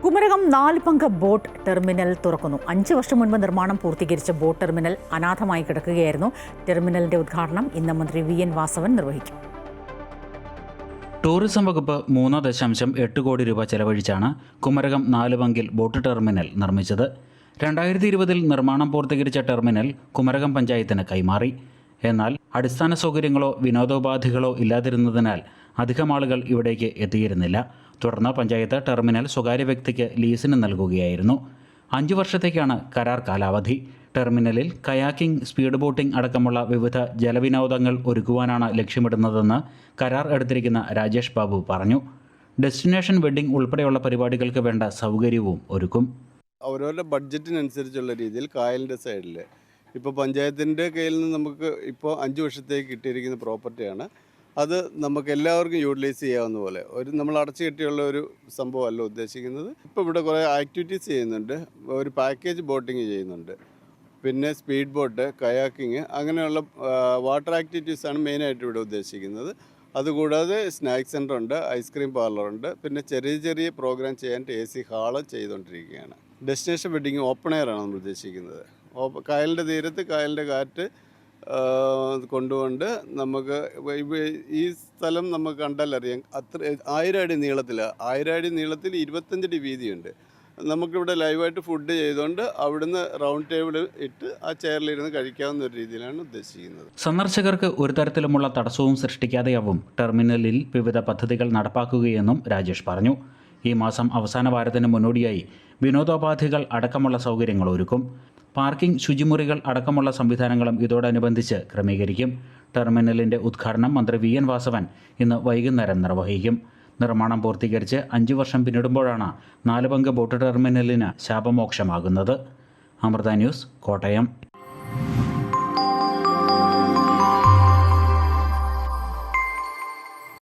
Kumarakom 4 പങ്ക boat terminal തുറക്കുന്നു. 5 വർഷം മുൻപ് നിർമ്മാണം പൂർത്തീകരിച്ച ബോട്ട് ടെർമിനൽ അനാഥമായി കിടക്കുകയായിരുന്നു. ടെർമിനലിന്റെ ഉദ്ഘാടനം ഇന്ന് മന്ത്രി VN വാസവൻ നിർവഹിക്കും. ടൂറിസം വകുപ്പ് 3.8 കോടി രൂപ ചെലവഴിച്ചാണ് കുമരകം 4 പങ്കിൽ ബോട്ട് ടെർമിനൽ നിർമ്മിച്ചത്. 2020 നിർമ്മാണം പൂർത്തീകരിച്ച ടെർമിനൽ കുമരകം പഞ്ചായത്തിന് കൈമാറി. എന്നാൽ അടിസ്ഥാന സൗകര്യങ്ങളോ വിനോദോപാധികളോ ഇല്ലാതിരുന്നതിനാൽ അധികം ആളുകൾ ഇവിടേക്ക് എത്തിയിരുന്നില്ല. തുടർന്ന് പഞ്ചായത്ത് ടെർമിനൽ സ്വകാര്യ വ്യക്തിക്ക് ലീസിന് നൽകുകയായിരുന്നു. 5 വർഷത്തേക്കാണ് കരാർ കാലാവധി. ടെർമിനലിൽ കയാക്കിംഗ്, സ്പീഡ് ബോട്ടിംഗ് അടക്കമുള്ള വിവിധ ജലവിനോദങ്ങൾ ഒരുക്കുവാനാണ് ലക്ഷ്യമിടുന്നതെന്ന് കരാർ എടുത്തിരിക്കുന്ന രാജേഷ് ബാബു പറഞ്ഞു. ഡെസ്റ്റിനേഷൻ വെഡ്ഡിംഗ് ഉൾപ്പെടെയുള്ള പരിപാടികൾക്ക് വേണ്ട സൗകര്യവും ഒരുക്കും. അവരവരുടെ ബഡ്ജറ്റിനനുസരിച്ചുള്ള രീതിയിൽ കായലിൻ്റെ സൈഡിൽ ഇപ്പോൾ പഞ്ചായത്തിൻ്റെ കയ്യിൽ നിന്ന് നമുക്ക് ഇപ്പോൾ 5 വർഷത്തേക്ക് കിട്ടിയിരിക്കുന്ന പ്രോപ്പർട്ടിയാണ്. അത് നമുക്ക് എല്ലാവർക്കും യൂട്ടിലൈസ് ചെയ്യാവുന്ന പോലെ നമ്മൾ അടച്ചു കെട്ടിയുള്ള ഒരു സംഭവമല്ല ഉദ്ദേശിക്കുന്നത്. ഇപ്പോൾ ഇവിടെ കുറേ ആക്ടിവിറ്റീസ് ചെയ്യുന്നുണ്ട്. ഒരു പാക്കേജ് ബോട്ടിങ് ചെയ്യുന്നുണ്ട്, പിന്നെ സ്പീഡ് ബോട്ട്, കയാക്കിങ്, അങ്ങനെയുള്ള വാട്ടർ ആക്ടിവിറ്റീസാണ് മെയിനായിട്ട് ഇവിടെ ഉദ്ദേശിക്കുന്നത്. അതുകൂടാതെ സ്നാക്സ് സെൻ്റർ ഉണ്ട്, ഐസ്ക്രീം പാർലറുണ്ട്, പിന്നെ ചെറിയ ചെറിയ പ്രോഗ്രാം ചെയ്യാൻ AC ഹാള് ചെയ്തുകൊണ്ടിരിക്കുകയാണ്. ഡെസ്റ്റിനേഷൻ വെഡ്ഡിങ് ഓപ്പൺ എയറാണ് നമ്മൾ ഉദ്ദേശിക്കുന്നത്. കായലിൻ്റെ തീരത്ത് കായലിൻ്റെ കാറ്റ് കൊണ്ടുകൊണ്ട് നമുക്ക് ഈ സ്ഥലം നമുക്ക് കണ്ടാലറിയാം. 1000 അടി നീളത്തിലാണ്. 1000 അടി നീളത്തിൽ 25 അടി വീതിയുണ്ട്. നമുക്കിവിടെ ലൈവായിട്ട് ഫുഡ് ചെയ്തുകൊണ്ട് അവിടുന്ന് റൗണ്ട് ടേബിൾ ഇട്ട് ആ ചെയറിലിരുന്ന് കഴിക്കാവുന്ന ഒരു രീതിയിലാണ് ഉദ്ദേശിക്കുന്നത്. സന്ദർശകർക്ക് ഒരു തരത്തിലുമുള്ള തടസ്സവും സൃഷ്ടിക്കാതെയാവും ടെർമിനലിൽ വിവിധ പദ്ധതികൾ നടപ്പാക്കുകയെന്നും രാജേഷ് പറഞ്ഞു. ഈ മാസം അവസാന വാരത്തിന് മുന്നോടിയായി വിനോദോപാധികൾ അടക്കമുള്ള സൗകര്യങ്ങൾ ഒരുക്കും. പാർക്കിംഗ്, ശുചിമുറികൾ അടക്കമുള്ള സംവിധാനങ്ങളും ഇതോടനുബന്ധിച്ച് ക്രമീകരിക്കും. ടെർമിനലിൻ്റെ ഉദ്ഘാടനം മന്ത്രി VN വാസവൻ ഇന്ന് വൈകുന്നേരം നിർവഹിക്കും. നിർമ്മാണം പൂർത്തീകരിച്ച് 5 വർഷം പിന്നിടുമ്പോഴാണ് 4 പങ്ക് ബോട്ട് ടെർമിനലിന് ശാപമോക്ഷമാകുന്നത്. അമൃത ന്യൂസ്, കോട്ടയം.